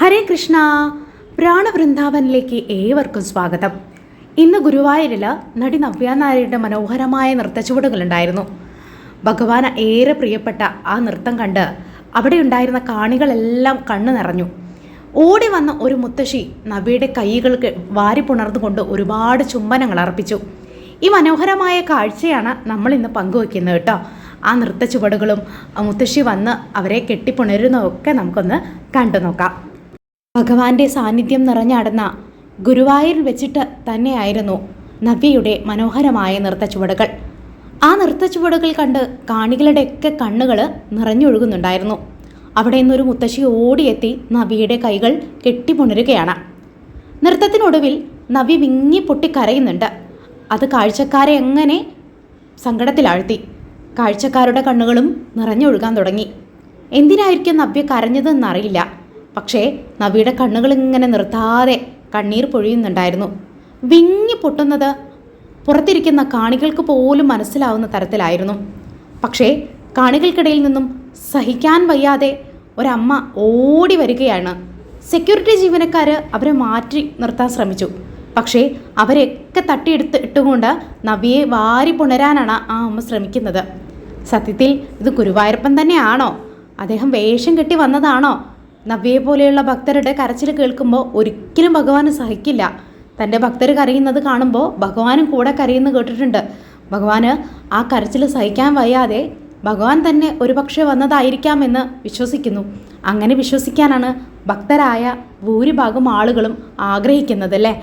ഹരേ കൃഷ്ണ. പ്രാണവൃന്ദാവനിലേക്ക് ഏവർക്കും സ്വാഗതം. ഇന്ന് ഗുരുവായൂരിൽ നടി നവ്യ നായരുടെ മനോഹരമായ നൃത്തച്ചുവടുകളുണ്ടായിരുന്നു. ഭഗവാന് ഏറെ പ്രിയപ്പെട്ട ആ നൃത്തം കണ്ട് അവിടെ ഉണ്ടായിരുന്ന കാണികളെല്ലാം കണ്ണു നിറഞ്ഞു. ഓടി വന്ന ഒരു മുത്തശ്ശി നവ്യയുടെ കൈകൾക്ക് വാരി പുണർന്നുകൊണ്ട് ഒരുപാട് ചുംബനങ്ങൾ അർപ്പിച്ചു. ഈ മനോഹരമായ കാഴ്ചയാണ് നമ്മൾ ഇന്ന് പങ്കുവയ്ക്കുന്നത് കേട്ടോ. ആ നൃത്ത ചുവടുകളും മുത്തശ്ശി വന്ന് അവരെ കെട്ടിപ്പുണരുന്നതൊക്കെ നമുക്കൊന്ന് കണ്ടു നോക്കാം. ഭഗവാന്റെ സാന്നിധ്യം നിറഞ്ഞാടുന്ന ഗുരുവായൂരിൽ വെച്ചിട്ട് തന്നെയായിരുന്നു നവ്യയുടെ മനോഹരമായ നൃത്തച്ചുവടുകൾ. ആ നൃത്തച്ചുവടുകൾ കണ്ട് കാണികളുടെയൊക്കെ കണ്ണുകൾ നിറഞ്ഞൊഴുകുന്നുണ്ടായിരുന്നു. അവിടെ നിന്നൊരു മുത്തശ്ശി ഓടിയെത്തി നവ്യയുടെ കൈകൾ കെട്ടിപ്പുണരുകയാണ്. നൃത്തത്തിനൊടുവിൽ നവ്യ വിങ്ങി പൊട്ടിക്കരയുന്നുണ്ട്. അത് കാഴ്ചക്കാരെ എങ്ങനെ സങ്കടത്തിലാഴ്ത്തി. കാഴ്ചക്കാരുടെ കണ്ണുകളും നിറഞ്ഞൊഴുകാൻ തുടങ്ങി. എന്തിനായിരിക്കും നവ്യ കരഞ്ഞതെന്നറിയില്ല. പക്ഷേ നവ്യയുടെ കണ്ണുകൾ ഇങ്ങനെ നിർത്താതെ കണ്ണീർ പൊഴിയുന്നുണ്ടായിരുന്നു. വിങ്ങി പൊട്ടുന്നത് പുറത്തിരിക്കുന്ന കാണികൾക്ക് പോലും മനസ്സിലാവുന്ന തരത്തിലായിരുന്നു. പക്ഷേ കാണികൾക്കിടയിൽ നിന്നും സഹിക്കാൻ വയ്യാതെ ഒരമ്മ ഓടി വരികയാണ്. സെക്യൂരിറ്റി ജീവനക്കാർ അവരെ മാറ്റി നിർത്താൻ ശ്രമിച്ചു. പക്ഷേ അവരെയൊക്കെ ഇട്ടുകൊണ്ട് നവ്യയെ വാരി പുണരാനാണ് ആ അമ്മ ശ്രമിക്കുന്നത്. സത്യത്തിൽ ഇത് ഗുരുവായൂരപ്പൻ തന്നെയാണോ? അദ്ദേഹം വേഷം കെട്ടി വന്നതാണോ? നവ്യയെ പോലെയുള്ള ഭക്തരുടെ കരച്ചിൽ കേൾക്കുമ്പോൾ ഒരിക്കലും ഭഗവാന് സഹിക്കില്ല. തൻ്റെ ഭക്തർ കരയുന്നത് കാണുമ്പോൾ ഭഗവാനും കൂടെ കരയുന്നു കേട്ടിട്ടുണ്ട്. ഭഗവാന് ആ കരച്ചിൽ സഹിക്കാൻ വയ്യാതെ ഭഗവാൻ തന്നെ ഒരുപക്ഷെ വന്നതായിരിക്കാമെന്ന് വിശ്വസിക്കുന്നു. അങ്ങനെ വിശ്വസിക്കാനാണ് ഭക്തരായ ഭൂരിഭാഗം ആളുകളും ആഗ്രഹിക്കുന്നത് അല്ലേ.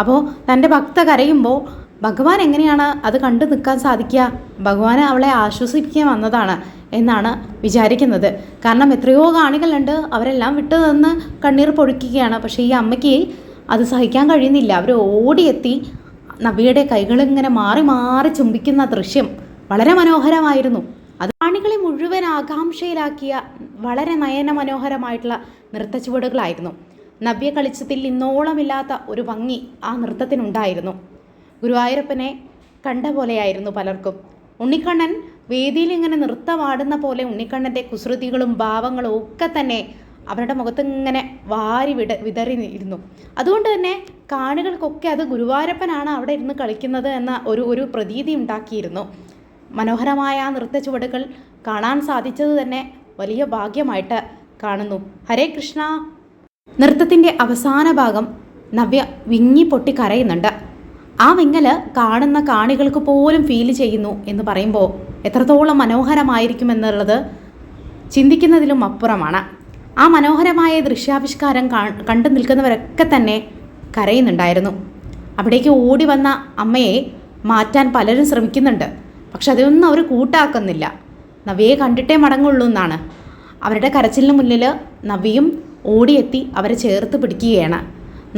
അപ്പോൾ തൻ്റെ ഭക്ത കരയുമ്പോൾ ഭഗവാൻ എങ്ങനെയാണ് അത് കണ്ടു നിൽക്കാൻ സാധിക്കുക? ഭഗവാന് അവളെ ആശ്വസിപ്പിക്കാൻ വന്നതാണ് എന്നാണ് വിചാരിക്കുന്നത്. കാരണം എത്രയോ കാണികളുണ്ട്, അവരെല്ലാം വിട്ടു നിന്ന് കണ്ണീർ പൊഴിക്കുകയാണ്. പക്ഷേ ഈ അമ്മയ്ക്ക് അത് സഹിക്കാൻ കഴിയുന്നില്ല. അവർ ഓടിയെത്തി നവ്യയുടെ കൈകളിങ്ങനെ മാറി മാറി ചുംബിക്കുന്ന ദൃശ്യം വളരെ മനോഹരമായിരുന്നു. അത് കാണികളെ മുഴുവൻ ആകാംക്ഷയിലാക്കിയ വളരെ നയന മനോഹരമായിട്ടുള്ള നൃത്തച്ചുവടുകളായിരുന്നു. നവ്യ കളിച്ചതിൽ ഇന്നോളമില്ലാത്ത ഒരു ഭംഗി ആ നൃത്തത്തിനുണ്ടായിരുന്നു. ഗുരുവായൂരപ്പനെ കണ്ട പോലെയായിരുന്നു പലർക്കും. ഉണ്ണിക്കണ്ണൻ വേദിയിൽ ഇങ്ങനെ നൃത്തമാടുന്ന പോലെ ഉണ്ണിക്കണ്ണൻ്റെ കുസൃതികളും ഭാവങ്ങളും ഒക്കെ തന്നെ അവരുടെ മുഖത്ത് ഇങ്ങനെ വാരി വിതറിയിരുന്നു. അതുകൊണ്ട് തന്നെ കാണികൾക്കൊക്കെ അത് ഗുരുവായൂരപ്പനാണ് അവിടെ ഇരുന്ന് കളിക്കുന്നത് എന്ന ഒരു പ്രതീതി ഉണ്ടാക്കിയിരുന്നു. മനോഹരമായ ആ നൃത്ത ചുവടുകൾ കാണാൻ സാധിച്ചത് തന്നെ വലിയ ഭാഗ്യമായിട്ട് കാണുന്നു. ഹരേ കൃഷ്ണ. നൃത്തത്തിൻ്റെ അവസാന ഭാഗം നവ്യ വിങ്ങി പൊട്ടി കരയുന്നുണ്ട്. ആ വിങ്ങല് കാണുന്ന കാണികൾക്ക് പോലും ഫീൽ ചെയ്യുന്നു എന്ന് പറയുമ്പോൾ എത്രത്തോളം മനോഹരമായിരിക്കുമെന്നുള്ളത് ചിന്തിക്കുന്നതിലും അപ്പുറമാണ്. ആ മനോഹരമായ ദൃശ്യാവിഷ്കാരം കണ്ടു നിൽക്കുന്നവരൊക്കെ തന്നെ കരയുന്നുണ്ടായിരുന്നു. അവിടേക്ക് ഓടി വന്ന അമ്മയെ മാറ്റാൻ പലരും ശ്രമിക്കുന്നുണ്ട്. പക്ഷെ അതൊന്നും അവർ കൂട്ടാക്കുന്നില്ല. നവ്യയെ കണ്ടിട്ടേ മടങ്ങുള്ളൂ എന്നാണ്. അവരുടെ കരച്ചിലിന് മുന്നിൽ നവ്യയും ഓടിയെത്തി അവരെ ചേർത്ത് പിടിക്കുകയാണ്.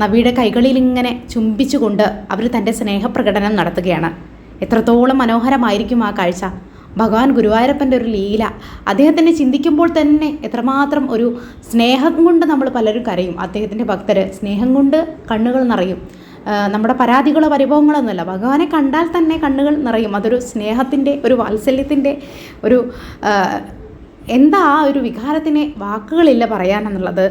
നവ്യയുടെ കൈകളിൽ ഇങ്ങനെ ചുംബിച്ചുകൊണ്ട് അവർ തൻ്റെ സ്നേഹപ്രകടനം നടത്തുകയാണ്. എത്രത്തോളം മനോഹരമായിരിക്കും ആ കാഴ്ച. ഭഗവാൻ ഗുരുവായൂരപ്പൻ്റെ ഒരു ലീല. അദ്ദേഹത്തിനെ ചിന്തിക്കുമ്പോൾ തന്നെ എത്രമാത്രം ഒരു സ്നേഹം കൊണ്ട് നമ്മൾ പലരും കരയും. അദ്ദേഹത്തിൻ്റെ ഭക്തർ സ്നേഹം കൊണ്ട് കണ്ണുകൾ നിറയും. നമ്മുടെ പരാതികളോ പരിഭവങ്ങളൊന്നുമല്ല, ഭഗവാനെ കണ്ടാൽ തന്നെ കണ്ണുകൾ നിറയും. അതൊരു സ്നേഹത്തിൻ്റെ ഒരു വാത്സല്യത്തിൻ്റെ ഒരു എന്താ ആ ഒരു വികാരത്തിന് വാക്കുകളില്ല പറയാനെന്നുള്ളത്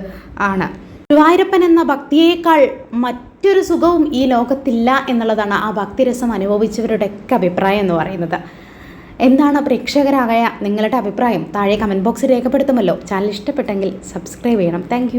ആണ്. ഗുരുവായൂരപ്പൻ എന്ന ഭക്തിയേക്കാൾ മറ്റൊരു സുഖവും ഈ ലോകത്തില്ല എന്നുള്ളതാണ് ആ ഭക്തിരസം അനുഭവിച്ചവരുടെയൊക്കെ അഭിപ്രായം എന്ന് പറയുന്നത്. എന്താണ് പ്രേക്ഷകരായ നിങ്ങളുടെ അഭിപ്രായം? താഴെ കമൻറ്റ് ബോക്സിൽ രേഖപ്പെടുത്തുമല്ലോ. ചാനൽ ഇഷ്ടപ്പെട്ടെങ്കിൽ സബ്സ്ക്രൈബ് ചെയ്യണം. താങ്ക്